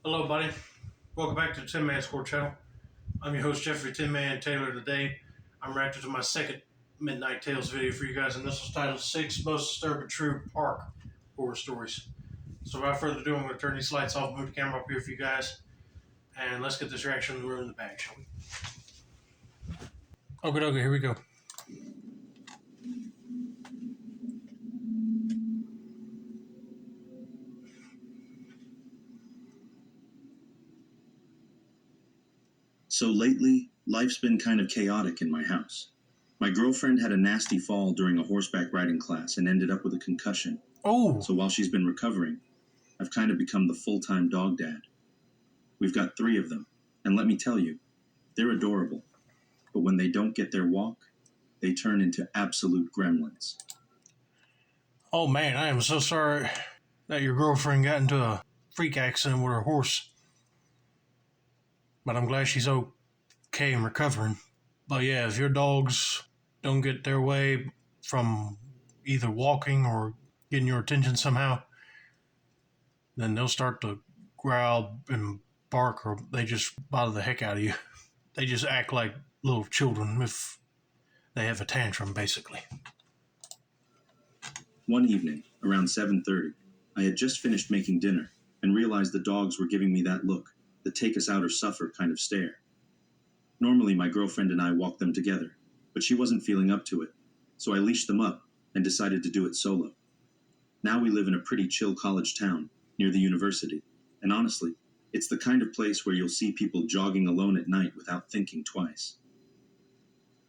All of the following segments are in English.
Hello, buddy. Welcome back to the Tin Man Score channel. I'm your host, Jeffrey Tin Man Taylor. Today, I'm reacting to my second Midnight Tales video for you guys, and this was titled Six Most Disturbing True Park Horror Stories. So, without further ado, I'm going to turn these lights off, move the camera up here for you guys, and let's get this reaction room in the bag, shall we? Okay, here we go. So lately, life's been kind of chaotic in my house. My girlfriend had a nasty fall during a horseback riding class and ended up with a concussion. Oh! So while she's been recovering, I've kind of become the full-time dog dad. We've got 3 of them, and let me tell you, they're adorable. But when they don't get their walk, they turn into absolute gremlins. Oh man, I am so sorry that your girlfriend got into a freak accident with her horse. But I'm glad she's okay and recovering. But yeah, if your dogs don't get their way from either walking or getting your attention somehow, then they'll start to growl and bark, or they just bother the heck out of you. They just act like little children if they have a tantrum, basically. One evening, around 7:30, I had just finished making dinner and realized the dogs were giving me that look, the take us out or suffer kind of stare. Normally, my girlfriend and I walk them together, but she wasn't feeling up to it, so I leashed them up and decided to do it solo. Now we live in a pretty chill college town near the university, and honestly, it's the kind of place where you'll see people jogging alone at night without thinking twice.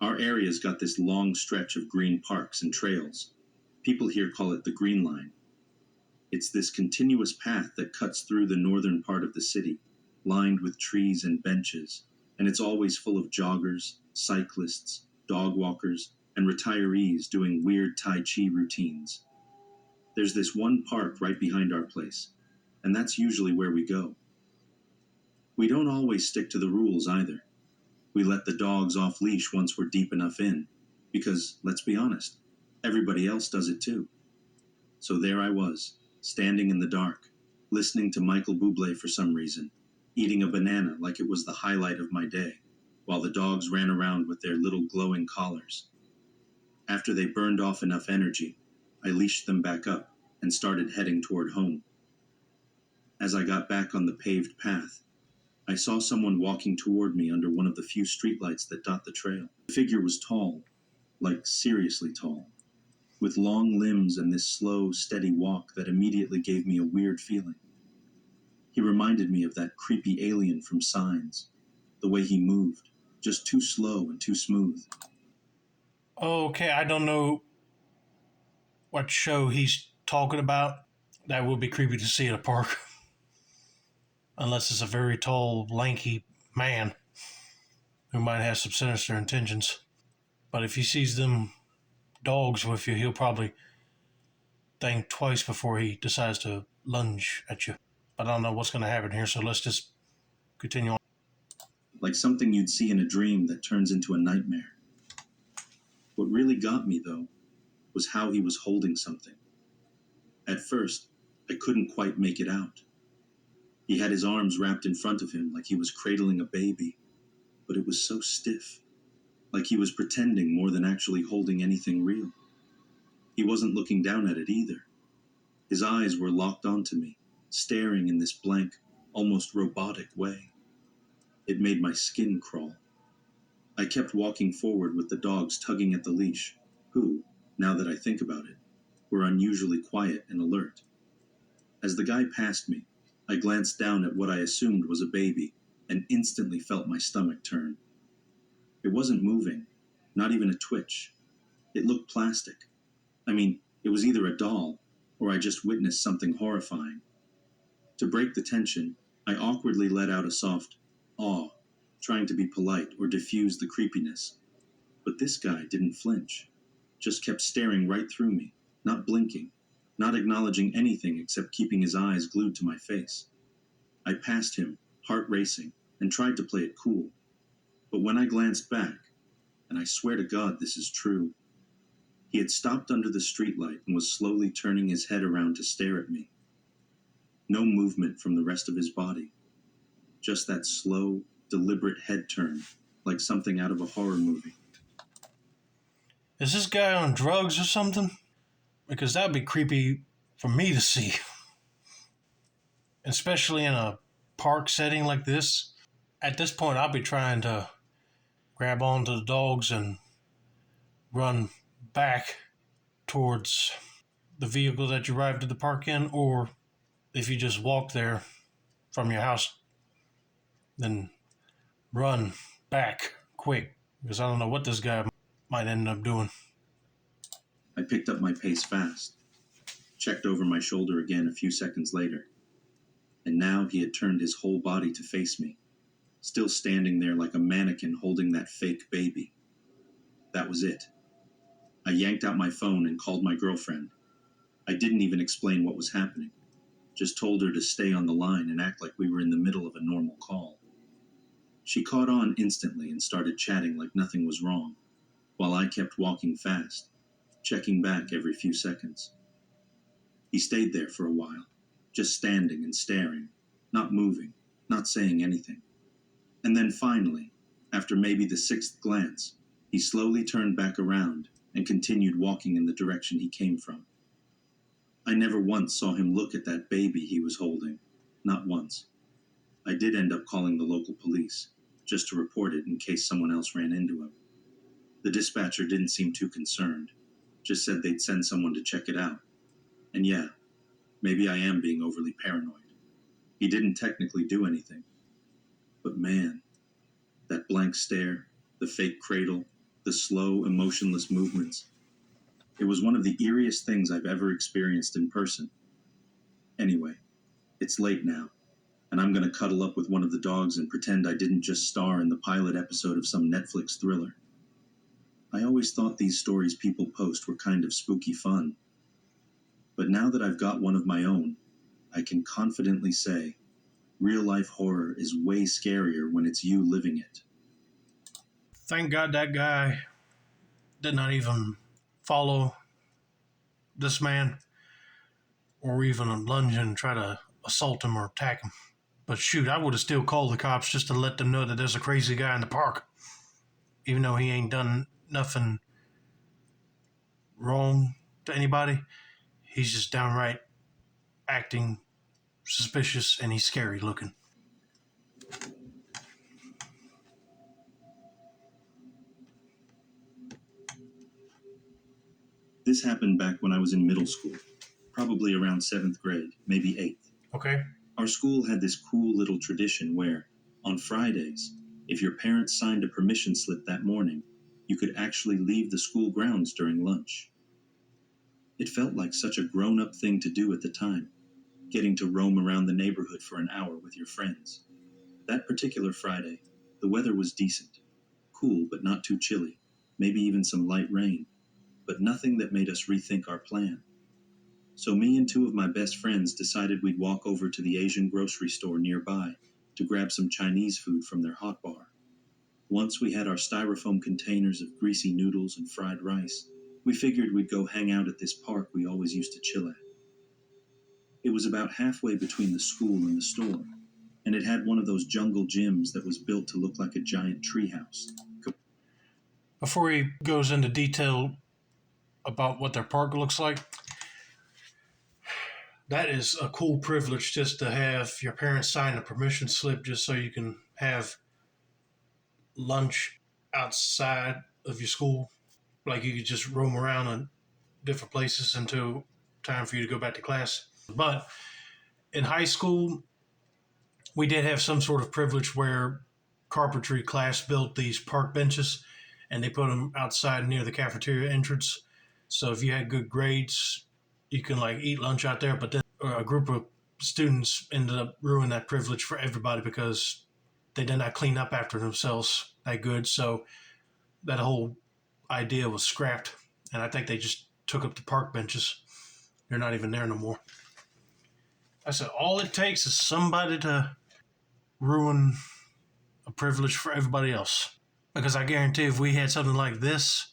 Our area's got this long stretch of green parks and trails. People here call it the Green Line. It's this continuous path that cuts through the northern part of the city, lined with trees and benches, and it's always full of joggers, cyclists, dog walkers, and retirees doing weird Tai Chi routines. There's this one park right behind our place, and that's usually where we go. We don't always stick to the rules either. We let the dogs off leash once we're deep enough in, because, let's be honest, everybody else does it too. So there I was, standing in the dark, listening to Michael Bublé for some reason, eating a banana like it was the highlight of my day, while the dogs ran around with their little glowing collars. After they burned off enough energy, I leashed them back up and started heading toward home. As I got back on the paved path, I saw someone walking toward me under one of the few streetlights that dot the trail. The figure was tall, like seriously tall, with long limbs and this slow, steady walk that immediately gave me a weird feeling. He reminded me of that creepy alien from Signs, the way he moved, just too slow and too smooth. Okay, I don't know what show he's talking about. That would be creepy to see at a park. Unless it's a very tall, lanky man who might have some sinister intentions. But if he sees them dogs with you, he'll probably think twice before he decides to lunge at you. But I don't know what's going to happen here, so let's just continue on. Like something you'd see in a dream that turns into a nightmare. What really got me, though, was how he was holding something. At first, I couldn't quite make it out. He had his arms wrapped in front of him like he was cradling a baby, but it was so stiff, like he was pretending more than actually holding anything real. He wasn't looking down at it either. His eyes were locked onto me, staring in this blank, almost robotic way. It made my skin crawl. I kept walking forward with the dogs tugging at the leash, who, now that I think about it, were unusually quiet and alert. As the guy passed me, I glanced down at what I assumed was a baby and instantly felt my stomach turn. It wasn't moving, not even a twitch. It looked plastic. I mean, it was either a doll or I just witnessed something horrifying. To break the tension, I awkwardly let out a soft "aw," trying to be polite or diffuse the creepiness. But this guy didn't flinch, just kept staring right through me, not blinking, not acknowledging anything except keeping his eyes glued to my face. I passed him, heart racing, and tried to play it cool. But when I glanced back, and I swear to God this is true, he had stopped under the streetlight and was slowly turning his head around to stare at me. No movement from the rest of his body, Just that slow, deliberate head turn, like something out of a horror movie. Is this guy on drugs or something? Because that'd be creepy for me to see, especially in a park setting like this. At this point, I'll be trying to grab onto the dogs and run back towards the vehicle that you arrived at the park in, or if you just walk there from your house, then run back quick, because I don't know what this guy might end up doing. I picked up my pace fast, checked over my shoulder again a few seconds later, and now he had turned his whole body to face me, still standing there like a mannequin holding that fake baby. That was it. I yanked out my phone and called my girlfriend. I didn't even explain what was happening, just told her to stay on the line and act like we were in the middle of a normal call. She caught on instantly and started chatting like nothing was wrong, while I kept walking fast, checking back every few seconds. He stayed there for a while, just standing and staring, not moving, not saying anything. And then finally, after maybe the sixth glance, he slowly turned back around and continued walking in the direction he came from. I never once saw him look at that baby he was holding, not once. I did end up calling the local police, just to report it in case someone else ran into him. The dispatcher didn't seem too concerned, just said they'd send someone to check it out. And yeah, maybe I am being overly paranoid. He didn't technically do anything. But man, that blank stare, the fake cradle, the slow, emotionless movements. It was one of the eeriest things I've ever experienced in person. Anyway, it's late now, and I'm going to cuddle up with one of the dogs and pretend I didn't just star in the pilot episode of some Netflix thriller. I always thought these stories people post were kind of spooky fun. But now that I've got one of my own, I can confidently say, real-life horror is way scarier when it's you living it. Thank God that guy did not even follow this man or even lunge and try to assault him or attack him. But shoot, I would have still called the cops just to let them know that there's a crazy guy in the park. Even though he ain't done nothing wrong to anybody, he's just downright acting suspicious and he's scary looking. This happened back when I was in middle school, probably around 7th grade, maybe 8th. Okay. Our school had this cool little tradition where, on Fridays, if your parents signed a permission slip that morning, you could actually leave the school grounds during lunch. It felt like such a grown-up thing to do at the time, getting to roam around the neighborhood for an hour with your friends. That particular Friday, the weather was decent, cool but not too chilly, maybe even some light rain, but nothing that made us rethink our plan. So me and 2 of my best friends decided we'd walk over to the Asian grocery store nearby to grab some Chinese food from their hot bar. Once we had our styrofoam containers of greasy noodles and fried rice, we figured we'd go hang out at this park we always used to chill at. It was about halfway between the school and the store, and it had one of those jungle gyms that was built to look like a giant treehouse. Before he goes into detail about what their park looks like, that is a cool privilege just to have your parents sign a permission slip just so you can have lunch outside of your school. Like you could just roam around in different places until time for you to go back to class. But in high school, we did have some sort of privilege where carpentry class built these park benches and they put them outside near the cafeteria entrance. So if you had good grades, you can like eat lunch out there. But then a group of students ended up ruining that privilege for everybody because they did not clean up after themselves that good. So that whole idea was scrapped. And I think they just took up the park benches. They're not even there no more. I said, all it takes is somebody to ruin a privilege for everybody else. Because I guarantee if we had something like this,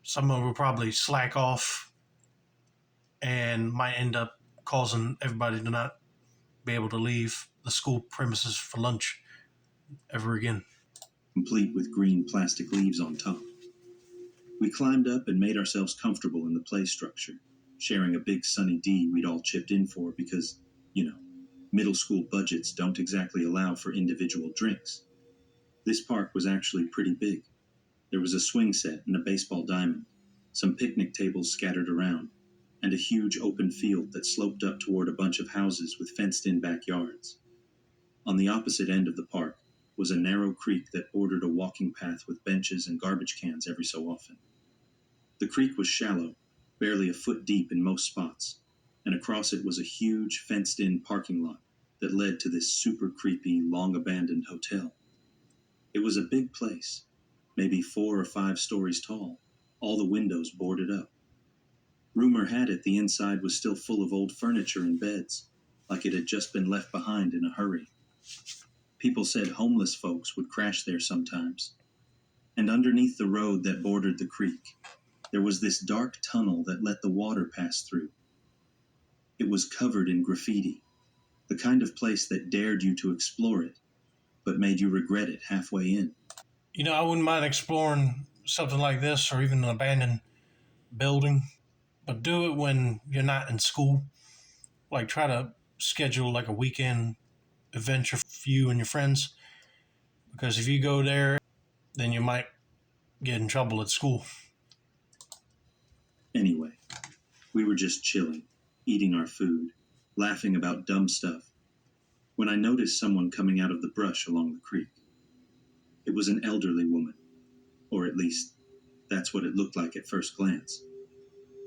someone would probably slack off and might end up causing everybody to not be able to leave the school premises for lunch ever again. Complete with green plastic leaves on top. We climbed up and made ourselves comfortable in the play structure, sharing a big sunny D we'd all chipped in for because, middle school budgets don't exactly allow for individual drinks. This park was actually pretty big. There was a swing set and a baseball diamond, some picnic tables scattered around, and a huge open field that sloped up toward a bunch of houses with fenced-in backyards. On the opposite end of the park was a narrow creek that bordered a walking path with benches and garbage cans every so often. The creek was shallow, barely a foot deep in most spots, and across it was a huge fenced-in parking lot that led to this super creepy, long-abandoned hotel. It was a big place, maybe 4 or 5 stories tall, all the windows boarded up. Rumor had it the inside was still full of old furniture and beds, like it had just been left behind in a hurry. People said homeless folks would crash there sometimes. And underneath the road that bordered the creek, there was this dark tunnel that let the water pass through. It was covered in graffiti, the kind of place that dared you to explore it, but made you regret it halfway in. I wouldn't mind exploring something like this or even an abandoned building, but do it when you're not in school. Like, try to schedule like a weekend adventure for you and your friends, because if you go there, then you might get in trouble at school. Anyway, we were just chilling, eating our food, laughing about dumb stuff, when I noticed someone coming out of the brush along the creek. It was an elderly woman, or at least, that's what it looked like at first glance.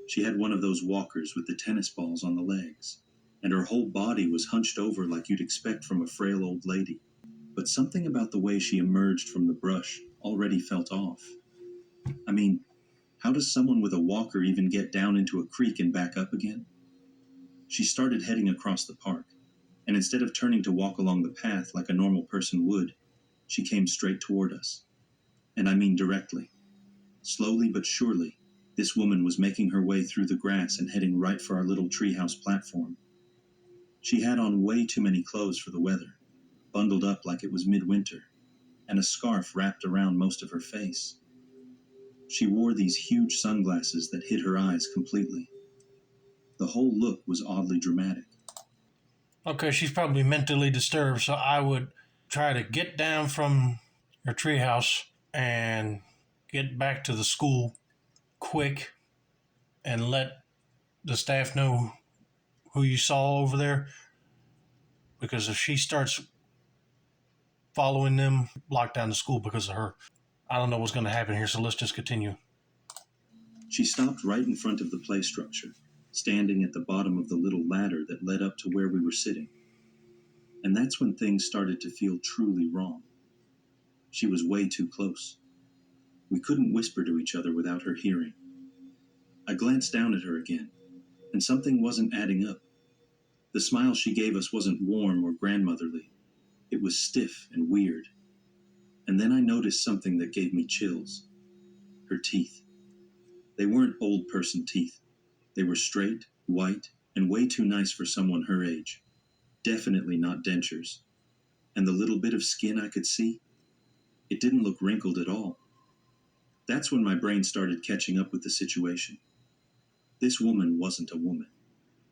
She had one of those walkers with the tennis balls on the legs, and her whole body was hunched over like you'd expect from a frail old lady. But something about the way she emerged from the brush already felt off. I mean, how does someone with a walker even get down into a creek and back up again? She started heading across the park, and instead of turning to walk along the path like a normal person would, she came straight toward us. And I mean directly. Slowly but surely, this woman was making her way through the grass and heading right for our little treehouse platform. She had on way too many clothes for the weather, bundled up like it was midwinter, and a scarf wrapped around most of her face. She wore these huge sunglasses that hid her eyes completely. The whole look was oddly dramatic. Okay, she's probably mentally disturbed, so I would try to get down from your treehouse and get back to the school quick and let the staff know who you saw over there. Because if she starts following them, lock down the school because of her. I don't know what's going to happen here, so let's just continue. She stopped right in front of the play structure, standing at the bottom of the little ladder that led up to where we were sitting. And that's when things started to feel truly wrong. She was way too close. We couldn't whisper to each other without her hearing. I glanced down at her again, and something wasn't adding up. The smile she gave us wasn't warm or grandmotherly. It was stiff and weird. And then I noticed something that gave me chills. Her teeth. They weren't old person teeth. They were straight, white, and way too nice for someone her age. Definitely not dentures. And the little bit of skin I could see, it didn't look wrinkled at all. That's when my brain started catching up with the situation. This woman wasn't a woman,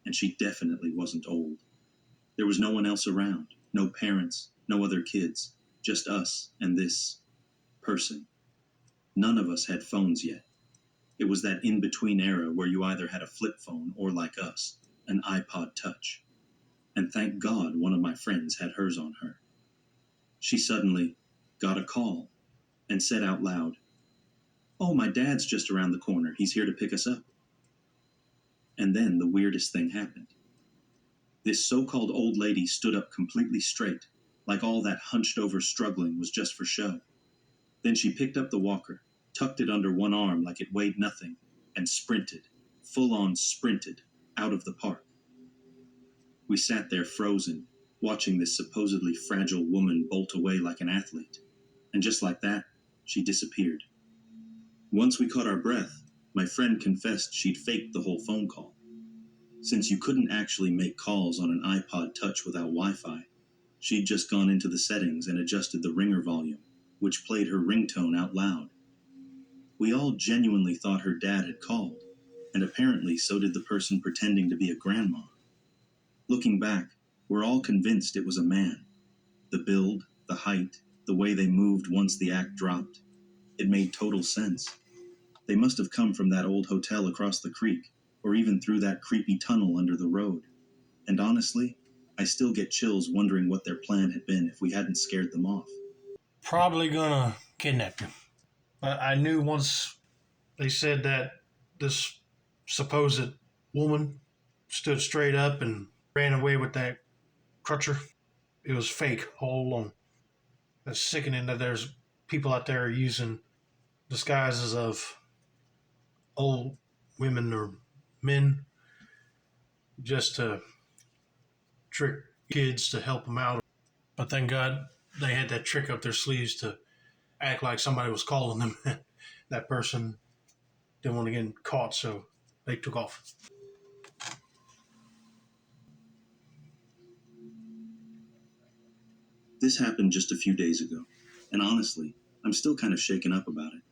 and she definitely wasn't old. There was no one else around, no parents, no other kids, just us and this person. None of us had phones yet. It was that in-between era where you either had a flip phone or, like us, an iPod Touch. And thank God one of my friends had hers on her. She suddenly got a call and said out loud, "Oh, my dad's just around the corner. He's here to pick us up." And then the weirdest thing happened. This so-called old lady stood up completely straight, like all that hunched-over struggling was just for show. Then she picked up the walker, tucked it under one arm like it weighed nothing, and sprinted, full-on sprinted, out of the park. We sat there frozen, watching this supposedly fragile woman bolt away like an athlete. And just like that, she disappeared. Once we caught our breath, my friend confessed she'd faked the whole phone call. Since you couldn't actually make calls on an iPod Touch without Wi Fi, she'd just gone into the settings and adjusted the ringer volume, which played her ringtone out loud. We all genuinely thought her dad had called, and apparently so did the person pretending to be a grandma. Looking back, we're all convinced it was a man. The build, the height, the way they moved once the act dropped. It made total sense. They must have come from that old hotel across the creek, or even through that creepy tunnel under the road. And honestly, I still get chills wondering what their plan had been if we hadn't scared them off. Probably gonna kidnap you. But I knew once they said that this supposed woman stood straight up and ran away with that crutcher, it was fake all along. It's sickening that there's people out there using disguises of old women or men just to trick kids to help them out. But thank God they had that trick up their sleeves to act like somebody was calling them. That person didn't want to get caught, so they took off. This happened just a few days ago, and honestly, I'm still kind of shaken up about it.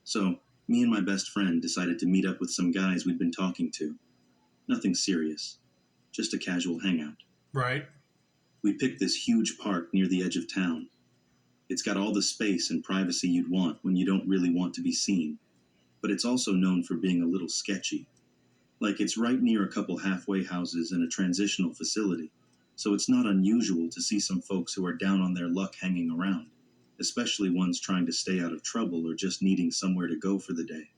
So, me and my best friend decided to meet up with some guys we'd been talking to. Nothing serious, just a casual hangout. Right? We picked this huge park near the edge of town. It's got all the space and privacy you'd want when you don't really want to be seen, but it's also known for being a little sketchy. Like it's right near a couple halfway houses and a transitional facility, so it's not unusual to see some folks who are down on their luck hanging around, especially ones trying to stay out of trouble or just needing somewhere to go for the day.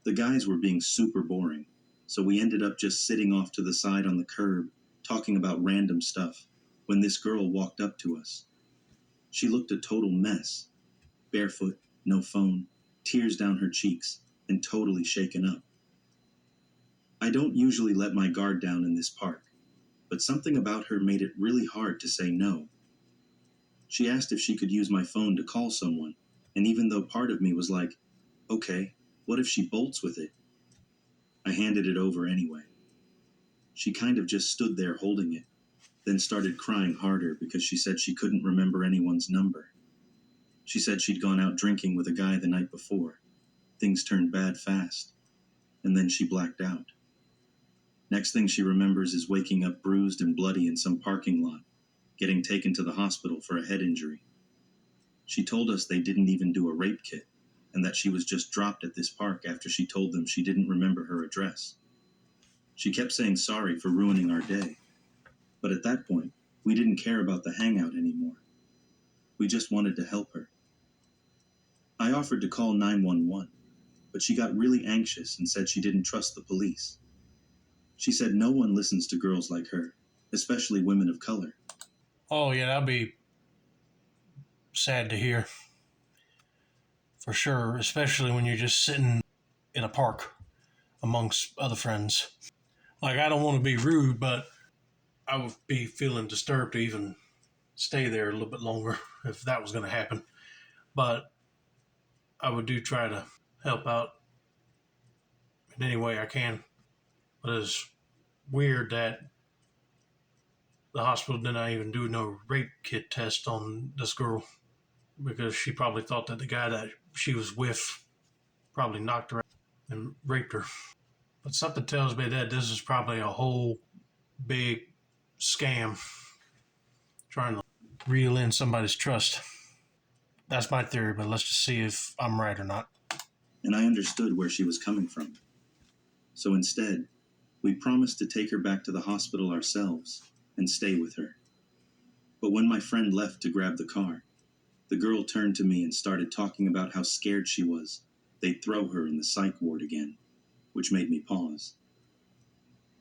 The guys were being super boring, so we ended up just sitting off to the side on the curb, talking about random stuff, when this girl walked up to us. She looked a total mess, barefoot, no phone, tears down her cheeks, and totally shaken up. I don't usually let my guard down in this park, but something about her made it really hard to say no. She asked if she could use my phone to call someone, and even though part of me was like, okay, what if she bolts with it? I handed it over anyway. She kind of just stood there holding it, then started crying harder because she said she couldn't remember anyone's number. She said she'd gone out drinking with a guy the night before. Things turned bad fast, and then she blacked out. Next thing she remembers is waking up bruised and bloody in some parking lot, getting taken to the hospital for a head injury. She told us they didn't even do a rape kit, and that she was just dropped at this park after she told them she didn't remember her address. She kept saying sorry for ruining our day, but at that point, we didn't care about the hangout anymore. We just wanted to help her. I offered to call 911, but she got really anxious and said she didn't trust the police. She said no one listens to girls like her, especially women of color. Oh, yeah, that'd be sad to hear. For sure, especially when you're just sitting in a park amongst other friends. Like, I don't want to be rude, but I would be feeling disturbed to even stay there a little bit longer if that was going to happen. But I would do try to help out in any way I can. But it's weird that the hospital did not even do no rape kit test on this girl because she probably thought that the guy that she was with probably knocked her out and raped her. But something tells me that this is probably a whole big scam trying to reel in somebody's trust. That's my theory, but let's just see if I'm right or not. And I understood where she was coming from. So instead, we promised to take her back to the hospital ourselves and stay with her. But when my friend left to grab the car, the girl turned to me and started talking about how scared she was they'd throw her in the psych ward again, which made me pause.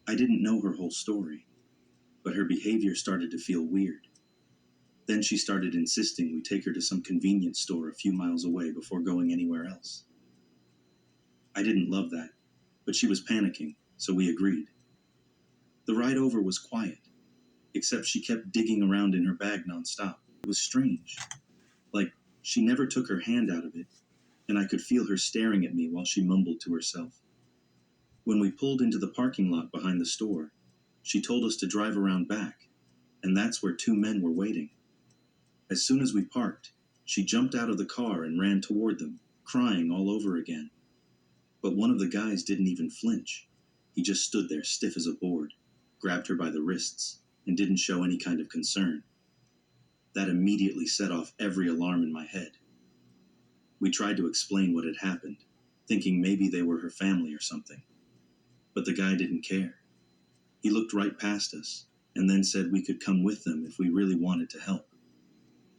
I didn't know her whole story, but her behavior started to feel weird. Then she started insisting we take her to some convenience store a few miles away before going anywhere else. I didn't love that, but she was panicking, so we agreed. The ride over was quiet, except she kept digging around in her bag nonstop. It was strange. Like, she never took her hand out of it, and I could feel her staring at me while she mumbled to herself. When we pulled into the parking lot behind the store, she told us to drive around back, and that's where two men were waiting. As soon as we parked, she jumped out of the car and ran toward them, crying all over again. But one of the guys didn't even flinch. He just stood there stiff as a board, grabbed her by the wrists, and didn't show any kind of concern. That immediately set off every alarm in my head. We tried to explain what had happened, thinking maybe they were her family or something. But the guy didn't care. He looked right past us, and then said we could come with them if we really wanted to help.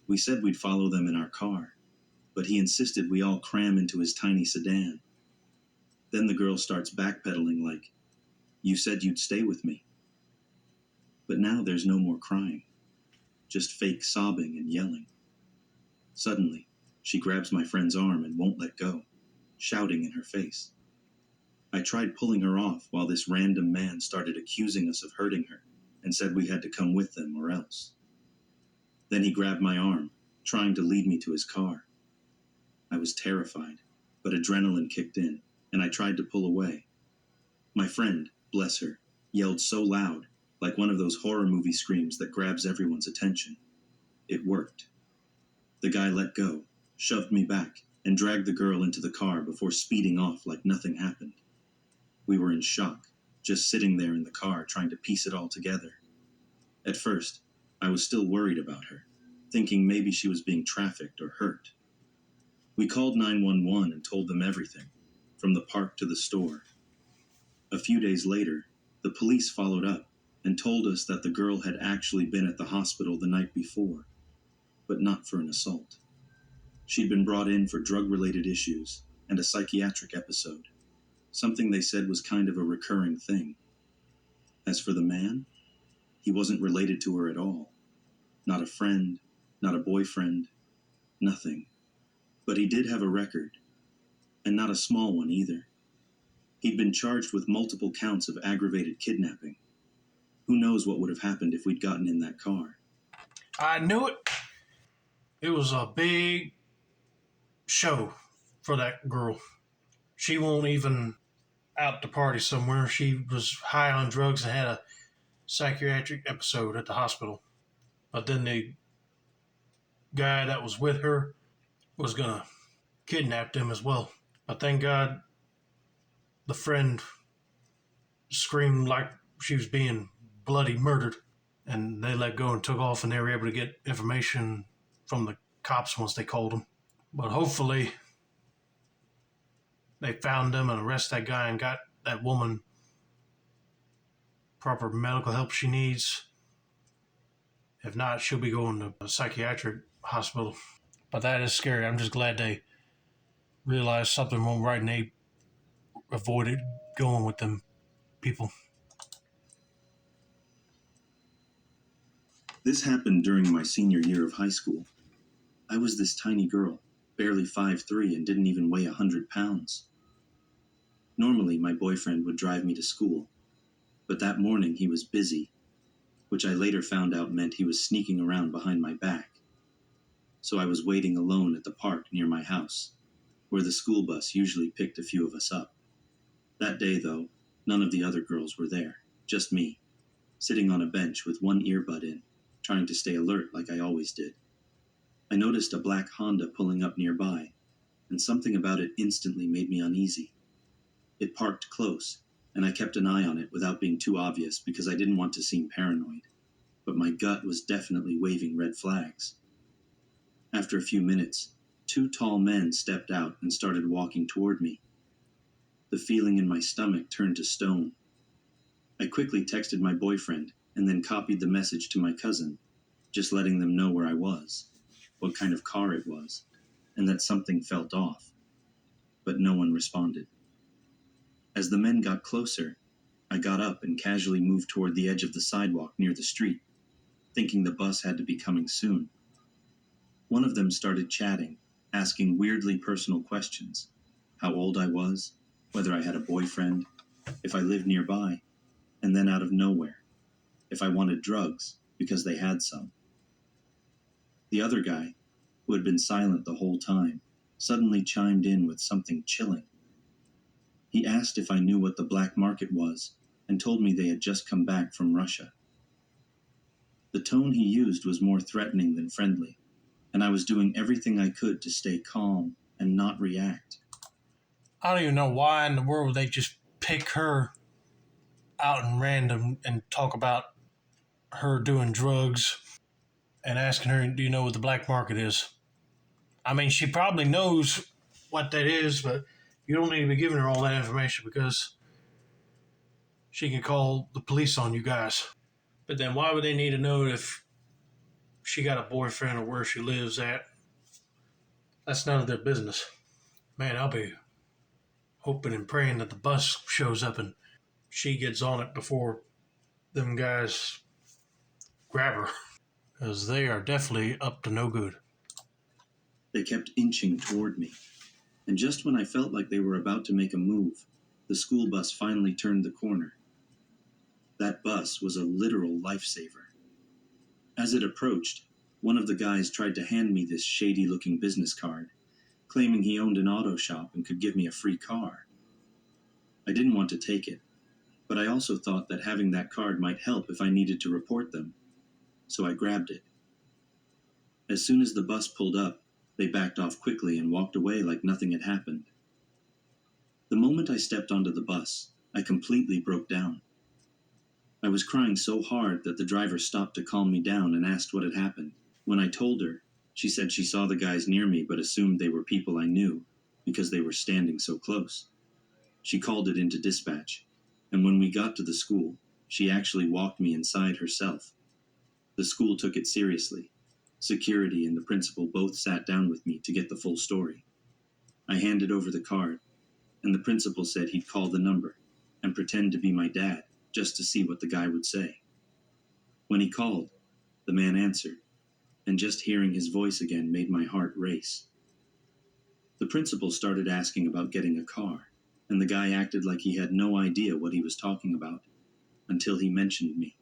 We said we'd follow them in our car, but he insisted we all cram into his tiny sedan. Then the girl starts backpedaling like, "You said you'd stay with me." But now there's no more crying, just fake sobbing and yelling. Suddenly, she grabs my friend's arm and won't let go, shouting in her face. I tried pulling her off while this random man started accusing us of hurting her and said we had to come with them or else. Then he grabbed my arm, trying to lead me to his car. I was terrified, but adrenaline kicked in, and I tried to pull away. My friend, bless her, yelled so loud, like one of those horror movie screams that grabs everyone's attention. It worked. The guy let go, shoved me back, and dragged the girl into the car before speeding off like nothing happened. We were in shock, just sitting there in the car trying to piece it all together. At first, I was still worried about her, thinking maybe she was being trafficked or hurt. We called 911 and told them everything, from the park to the store. A few days later, the police followed up and told us that the girl had actually been at the hospital the night before, but not for an assault. She'd been brought in for drug-related issues and a psychiatric episode, something they said was kind of a recurring thing. As for the man, he wasn't related to her at all. Not a friend, not a boyfriend, nothing. But he did have a record, and not a small one either. He'd been charged with multiple counts of aggravated kidnapping. Who knows what would have happened if we'd gotten in that car? I knew it. It was a big show for that girl. She won't even out to party somewhere. She was high on drugs and had a psychiatric episode at the hospital. But then the guy that was with her was going to kidnap them as well. But thank God the friend screamed like she was being bloody murdered. And they let go and took off, and they were able to get information from the cops once they called them. But hopefully they found them and arrested that guy and got that woman proper medical help she needs. If not, she'll be going to a psychiatric hospital. But that is scary. I'm just glad they realized something went right and they avoided going with them people. This happened during my senior year of high school. I was this tiny girl, barely 5'3", and didn't even weigh 100 pounds. Normally, my boyfriend would drive me to school, but that morning he was busy, which I later found out meant he was sneaking around behind my back. So I was waiting alone at the park near my house, where the school bus usually picked a few of us up. That day, though, none of the other girls were there, just me, sitting on a bench with one earbud in, trying to stay alert like I always did. I noticed a black Honda pulling up nearby, and something about it instantly made me uneasy. It parked close, and I kept an eye on it without being too obvious because I didn't want to seem paranoid, but my gut was definitely waving red flags. After a few minutes, two tall men stepped out and started walking toward me. The feeling in my stomach turned to stone. I quickly texted my boyfriend and then copied the message to my cousin, just letting them know where I was, what kind of car it was, and that something felt off. But no one responded. As the men got closer, I got up and casually moved toward the edge of the sidewalk near the street, thinking the bus had to be coming soon. One of them started chatting, asking weirdly personal questions. How old I was, whether I had a boyfriend, if I lived nearby, and then out of nowhere, if I wanted drugs because they had some. The other guy, who had been silent the whole time, suddenly chimed in with something chilling. He asked if I knew what the black market was and told me they had just come back from Russia. The tone he used was more threatening than friendly, and I was doing everything I could to stay calm and not react. I don't even know why in the world would they just pick her out in random and talk about her doing drugs and asking her, do you know what the black market is? I mean, she probably knows what that is, but you don't need to be giving her all that information because she can call the police on you guys. But then why would they need to know if she got a boyfriend or where she lives at? That's none of their business. Man, I'll be hoping and praying that the bus shows up and she gets on it before them guys grab her. Because they are definitely up to no good. They kept inching toward me, and just when I felt like they were about to make a move, the school bus finally turned the corner. That bus was a literal lifesaver. As it approached, one of the guys tried to hand me this shady-looking business card, claiming he owned an auto shop and could give me a free car. I didn't want to take it, but I also thought that having that card might help if I needed to report them, so I grabbed it. As soon as the bus pulled up, they backed off quickly and walked away like nothing had happened. The moment I stepped onto the bus, I completely broke down. I was crying so hard that the driver stopped to calm me down and asked what had happened. When I told her, she said she saw the guys near me but assumed they were people I knew because they were standing so close. She called it into dispatch, and when we got to the school, she actually walked me inside herself. The school took it seriously. Security and the principal both sat down with me to get the full story. I handed over the card, and the principal said he'd call the number and pretend to be my dad just to see what the guy would say. When he called, the man answered, and just hearing his voice again made my heart race. The principal started asking about getting a car, and the guy acted like he had no idea what he was talking about until he mentioned me.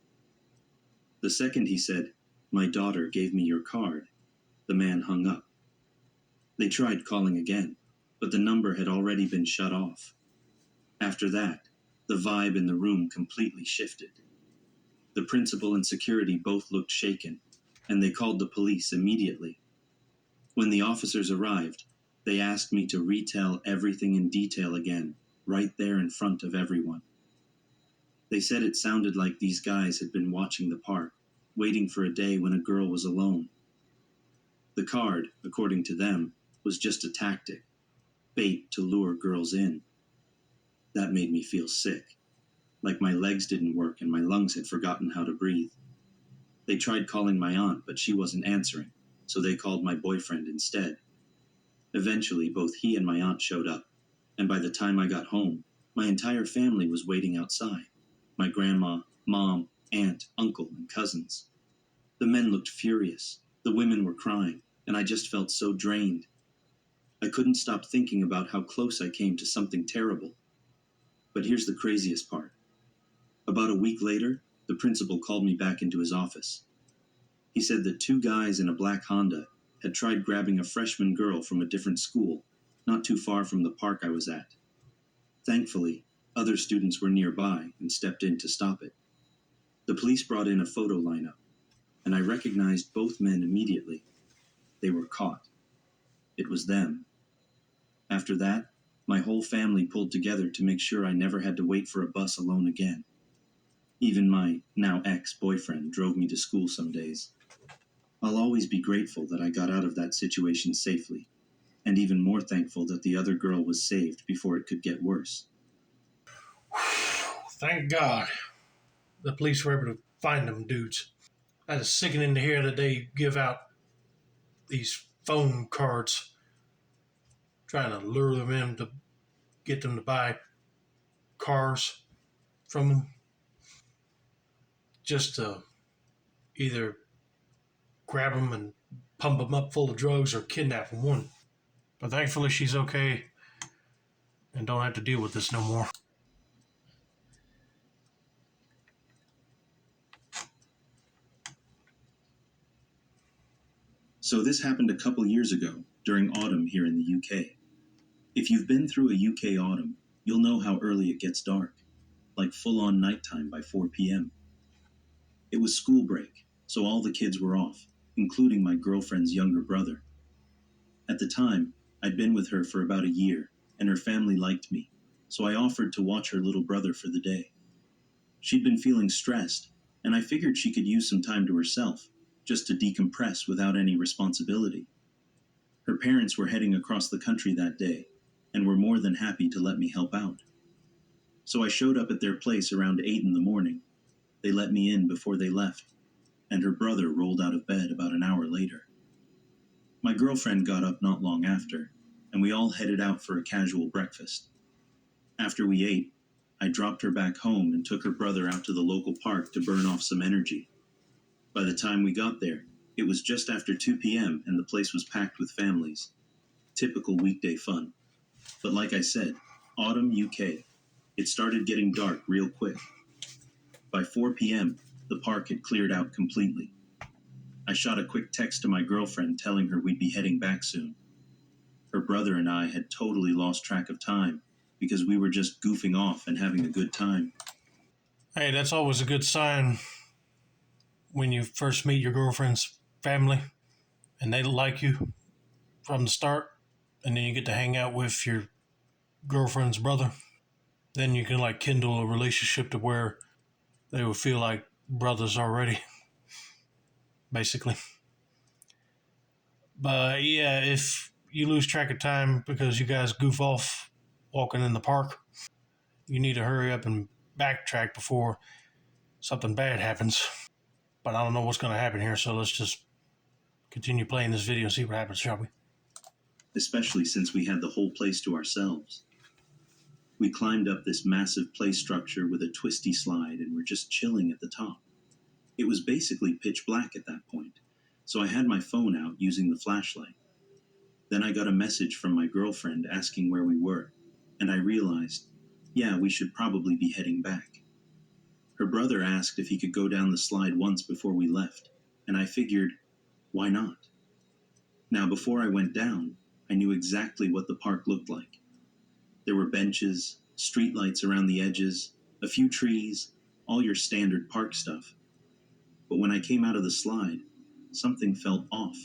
The second he said, "My daughter gave me your card," the man hung up. They tried calling again, but the number had already been shut off. After that, the vibe in the room completely shifted. The principal and security both looked shaken, and they called the police immediately. When the officers arrived, they asked me to retell everything in detail again, right there in front of everyone. They said it sounded like these guys had been watching the park, waiting for a day when a girl was alone. The card, according to them, was just a tactic, bait to lure girls in. That made me feel sick, like my legs didn't work and my lungs had forgotten how to breathe. They tried calling my aunt, but she wasn't answering, so they called my boyfriend instead. Eventually, both he and my aunt showed up, and by the time I got home, my entire family was waiting outside. My grandma, mom, aunt, uncle, and cousins. The men looked furious, the women were crying, and I just felt so drained. I couldn't stop thinking about how close I came to something terrible. But here's the craziest part. About a week later, the principal called me back into his office. He said that two guys in a black Honda had tried grabbing a freshman girl from a different school, not too far from the park I was at. Thankfully, other students were nearby and stepped in to stop it. The police brought in a photo lineup, and I recognized both men immediately. They were caught. It was them. After that, my whole family pulled together to make sure I never had to wait for a bus alone again. Even my now ex-boyfriend drove me to school some days. I'll always be grateful that I got out of that situation safely, and even more thankful that the other girl was saved before it could get worse. Thank God the police were able to find them dudes. That is sickening to hear that they give out these phone cards trying to lure them in to get them to buy cars from them just to either grab them and pump them up full of drugs or kidnap them. One. But thankfully she's okay and don't have to deal with this no more. So this happened a couple years ago, during autumn here in the UK. If you've been through a UK autumn, You'll know how early it gets dark, like full on nighttime by 4 p.m. It was school break, so all the kids were off, including my girlfriend's younger brother. At the time, I'd been with her for about a year, and her family liked me, so I offered to watch her little brother for the day. She'd been feeling stressed, and I figured she could use some time to herself, just to decompress without any responsibility. Her parents were heading across the country that day, and were more than happy to let me help out. So I showed up at their place around 8 in the morning. They let me in before they left, and her brother rolled out of bed about an hour later. My girlfriend got up not long after, and we all headed out for a casual breakfast. After we ate, I dropped her back home and took her brother out to the local park to burn off some energy. By the time we got there, it was just after 2 p.m. and the place was packed with families. Typical weekday fun. But like I said, autumn UK. It started getting dark real quick. By 4 p.m., the park had cleared out completely. I shot a quick text to my girlfriend telling her we'd be heading back soon. Her brother and I had totally lost track of time because we were just goofing off and having a good time. Hey, that's always a good sign when you first meet your girlfriend's family and they like you from the start, and then you get to hang out with your girlfriend's brother. Then you can like kindle a relationship to where they will feel like brothers already, basically. But yeah, if you lose track of time because you guys goof off walking in the park, you need to hurry up and backtrack before something bad happens. But I don't know what's going to happen here, so let's just continue playing this video and see what happens, shall we? Especially since we had the whole place to ourselves. We climbed up this massive play structure with a twisty slide and were just chilling at the top. It was basically pitch black at that point, so I had my phone out using the flashlight. Then I got a message from my girlfriend asking where we were, and I realized, yeah, we should probably be heading back. Her brother asked if he could go down the slide once before we left, and I figured, why not? Now, before I went down, I knew exactly what the park looked like. There were benches, streetlights around the edges, a few trees, all your standard park stuff. But when I came out of the slide, something felt off.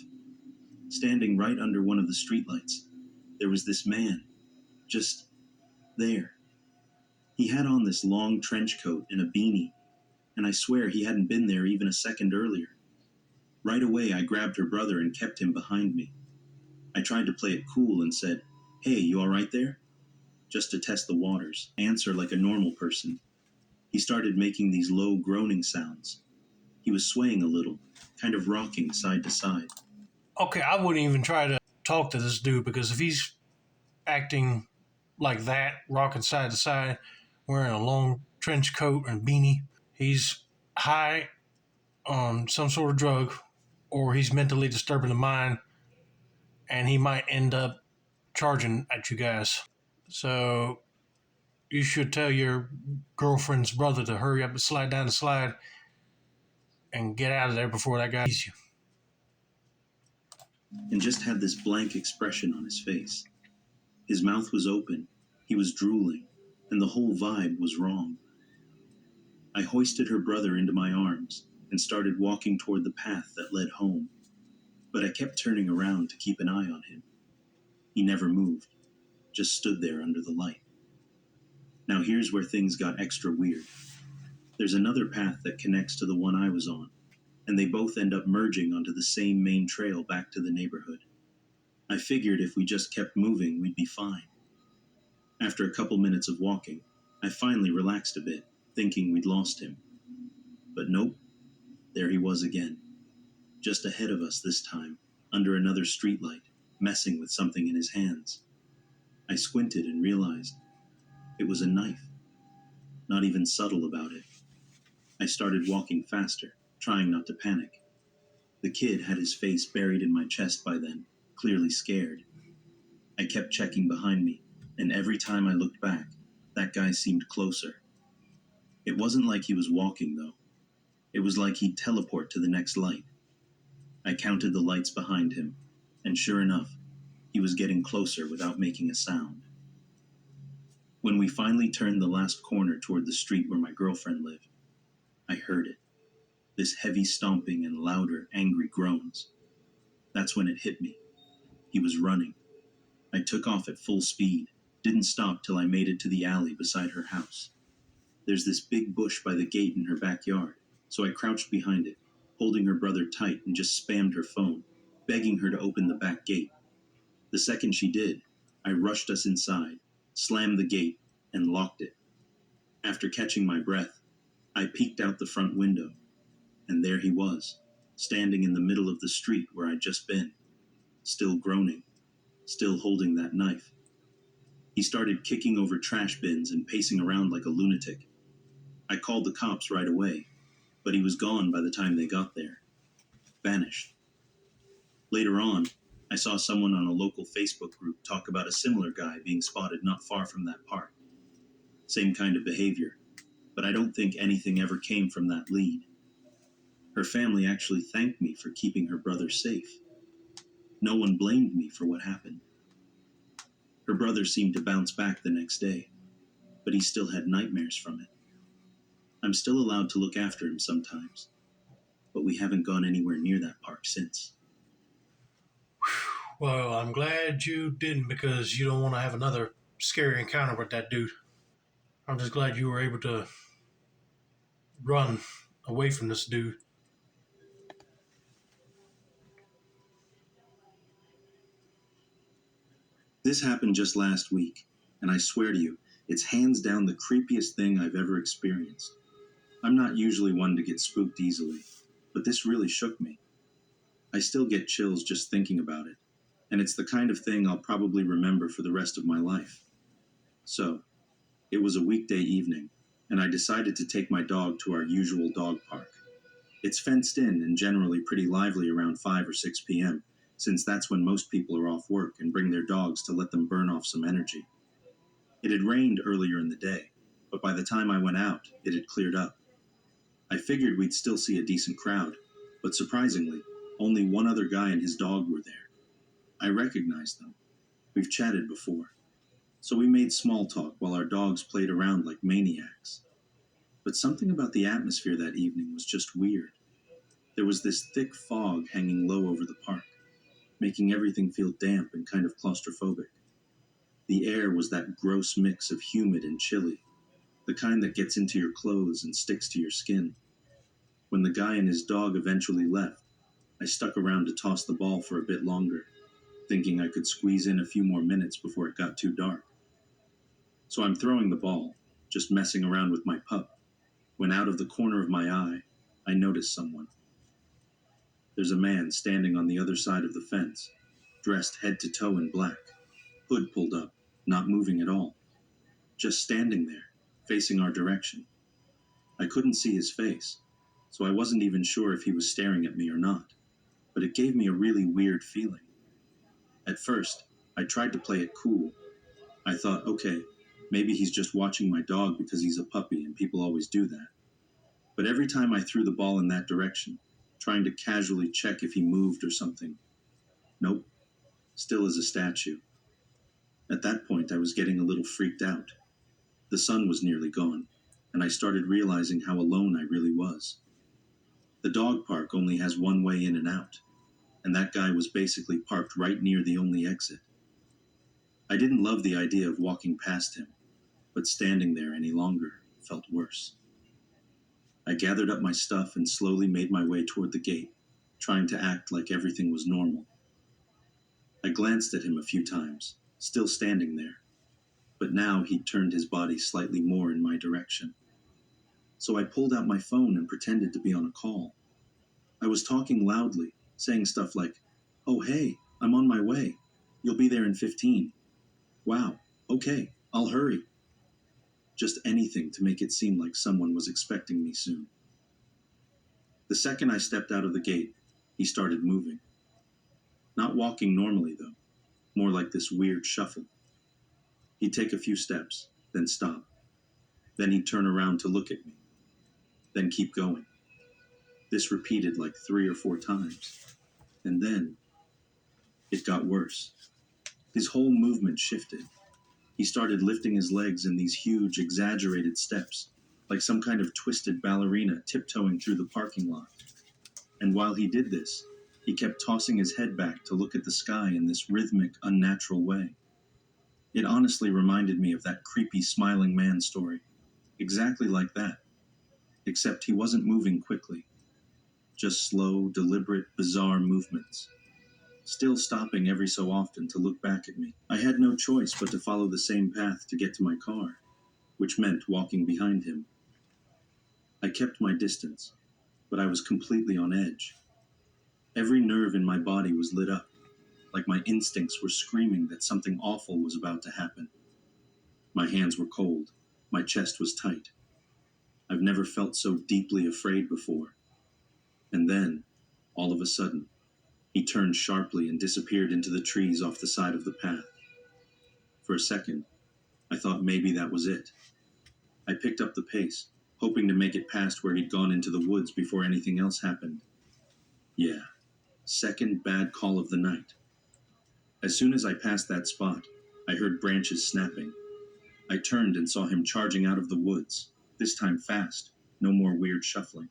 Standing right under one of the streetlights, there was this man, just there. He had on this long trench coat and a beanie, and I swear he hadn't been there even a second earlier. Right away, I grabbed her brother and kept him behind me. I tried to play it cool and said, "Hey, you all right there?" Just to test the waters, answer like a normal person. He started making these low groaning sounds. He was swaying a little, kind of rocking side to side. Okay, I wouldn't even try to talk to this dude because if he's acting like that, rocking side to side, wearing a long trench coat and beanie, he's high on some sort of drug or he's mentally disturbing the mind and he might end up charging at you guys. So you should tell your girlfriend's brother to hurry up and slide down the slide and get out of there before that guy sees you. And just had this blank expression on his face. His mouth was open, he was drooling, and the whole vibe was wrong. I hoisted her brother into my arms and started walking toward the path that led home. But I kept turning around to keep an eye on him. He never moved, just stood there under the light. Now here's where things got extra weird. There's another path that connects to the one I was on, and they both end up merging onto the same main trail back to the neighborhood. I figured if we just kept moving, we'd be fine. After a couple minutes of walking, I finally relaxed a bit, thinking we'd lost him. But nope, there he was again. Just ahead of us this time, under another streetlight, messing with something in his hands. I squinted and realized it was a knife. Not even subtle about it. I started walking faster, trying not to panic. The kid had his face buried in my chest by then, clearly scared. I kept checking behind me, and every time I looked back, that guy seemed closer. It wasn't like he was walking, though. It was like he'd teleport to the next light. I counted the lights behind him, and sure enough, he was getting closer without making a sound. When we finally turned the last corner toward the street where my girlfriend lived, I heard it. This heavy stomping and louder, angry groans. That's when it hit me. He was running. I took off at full speed, didn't stop till I made it to the alley beside her house. There's this big bush by the gate in her backyard, so I crouched behind it, holding her brother tight and just spammed her phone, begging her to open the back gate. The second she did, I rushed us inside, slammed the gate, and locked it. After catching my breath, I peeked out the front window, and there he was, standing in the middle of the street where I'd just been, still groaning, still holding that knife. He started kicking over trash bins and pacing around like a lunatic. I called the cops right away, but he was gone by the time they got there. Vanished. Later on, I saw someone on a local Facebook group talk about a similar guy being spotted not far from that park. Same kind of behavior, but I don't think anything ever came from that lead. Her family actually thanked me for keeping her brother safe. No one blamed me for what happened. Her brother seemed to bounce back the next day, but he still had nightmares from it. I'm still allowed to look after him sometimes, but we haven't gone anywhere near that park since. Well, I'm glad you didn't because you don't want to have another scary encounter with that dude. I'm just glad you were able to run away from this dude. This happened just last week, and I swear to you, it's hands down the creepiest thing I've ever experienced. I'm not usually one to get spooked easily, but this really shook me. I still get chills just thinking about it, and it's the kind of thing I'll probably remember for the rest of my life. So, it was a weekday evening, and I decided to take my dog to our usual dog park. It's fenced in and generally pretty lively around 5 or 6 p.m., since that's when most people are off work and bring their dogs to let them burn off some energy. It had rained earlier in the day, but by the time I went out, it had cleared up. I figured we'd still see a decent crowd, but surprisingly, only one other guy and his dog were there. I recognized them. We've chatted before. So we made small talk while our dogs played around like maniacs. But something about the atmosphere that evening was just weird. There was this thick fog hanging low over the park, making everything feel damp and kind of claustrophobic. The air was that gross mix of humid and chilly, the kind that gets into your clothes and sticks to your skin. When the guy and his dog eventually left, I stuck around to toss the ball for a bit longer, thinking I could squeeze in a few more minutes before it got too dark. So I'm throwing the ball, just messing around with my pup, when out of the corner of my eye, I notice someone. There's a man standing on the other side of the fence, dressed head to toe in black, hood pulled up, not moving at all, just standing there, facing our direction. I couldn't see his face, so I wasn't even sure if he was staring at me or not, but it gave me a really weird feeling. At first, I tried to play it cool. I thought, okay, maybe he's just watching my dog because he's a puppy and people always do that. But every time I threw the ball in that direction, trying to casually check if he moved or something, nope, still as a statue. At that point, I was getting a little freaked out. The sun was nearly gone, and I started realizing how alone I really was. The dog park only has one way in and out, and that guy was basically parked right near the only exit. I didn't love the idea of walking past him, but standing there any longer felt worse. I gathered up my stuff and slowly made my way toward the gate, trying to act like everything was normal. I glanced at him a few times, still standing there, but now he'd turned his body slightly more in my direction. So I pulled out my phone and pretended to be on a call. I was talking loudly, saying stuff like, "Oh hey, I'm on my way. You'll be there in 15. Wow, okay, I'll hurry." Just anything to make it seem like someone was expecting me soon. The second I stepped out of the gate, he started moving. Not walking normally, though, more like this weird shuffle. He'd take a few steps, then stop. Then he'd turn around to look at me, then keep going. This repeated like 3 or 4 times. And then it got worse. His whole movement shifted. He started lifting his legs in these huge, exaggerated steps, like some kind of twisted ballerina tiptoeing through the parking lot. And while he did this, he kept tossing his head back to look at the sky in this rhythmic, unnatural way. It honestly reminded me of that creepy smiling man story. Exactly like that. Except he wasn't moving quickly. Just slow, deliberate, bizarre movements. Still stopping every so often to look back at me. I had no choice but to follow the same path to get to my car, which meant walking behind him. I kept my distance, but I was completely on edge. Every nerve in my body was lit up, like my instincts were screaming that something awful was about to happen. My hands were cold. My chest was tight. I've never felt so deeply afraid before. And then, all of a sudden, he turned sharply and disappeared into the trees off the side of the path. For a second, I thought maybe that was it. I picked up the pace, hoping to make it past where he'd gone into the woods before anything else happened. Yeah, second bad call of the night. As soon as I passed that spot, I heard branches snapping. I turned and saw him charging out of the woods, this time fast, no more weird shuffling.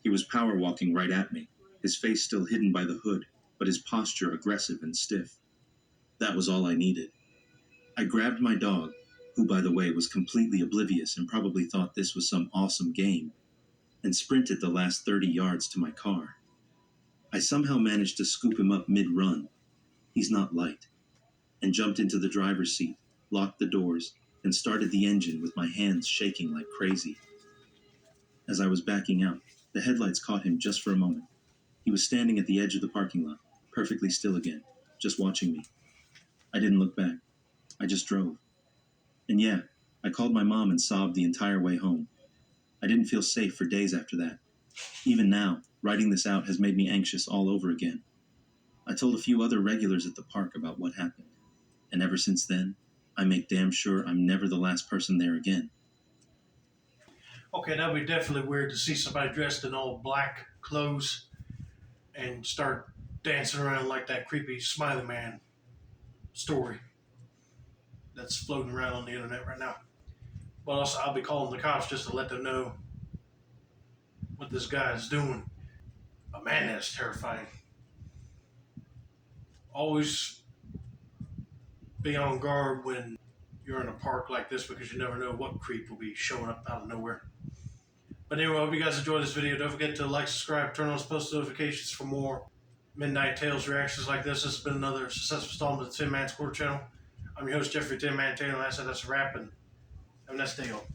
He was power walking right at me, his face still hidden by the hood, but his posture aggressive and stiff. That was all I needed. I grabbed my dog, who by the way was completely oblivious and probably thought this was some awesome game, and sprinted the last 30 yards to my car. I somehow managed to scoop him up mid-run. He's not light. And jumped into the driver's seat, locked the doors, and started the engine with my hands shaking like crazy. As I was backing out, the headlights caught him just for a moment. He was standing at the edge of the parking lot, perfectly still again, just watching me. I didn't look back. I just drove. And yeah, I called my mom and sobbed the entire way home. I didn't feel safe for days after that. Even now, writing this out has made me anxious all over again. I told a few other regulars at the park about what happened. And ever since then, I make damn sure I'm never the last person there again. Okay, that'd be definitely weird to see somebody dressed in all black clothes and start dancing around like that creepy smiley man story that's floating around on the internet right now. But also, I'll be calling the cops just to let them know what this guy is doing. But man, that's terrifying. Always be on guard when you're in a park like this because you never know what creep will be showing up out of nowhere. But anyway, I hope you guys enjoyed this video. Don't forget to like, subscribe, turn on post notifications for more Midnight Tales reactions like this. This has been another successful installment of the Tin Man's Quarter channel. I'm your host, Jeffrey Tin Man Taylor, and I said that's a wrap, and have a nice day, all.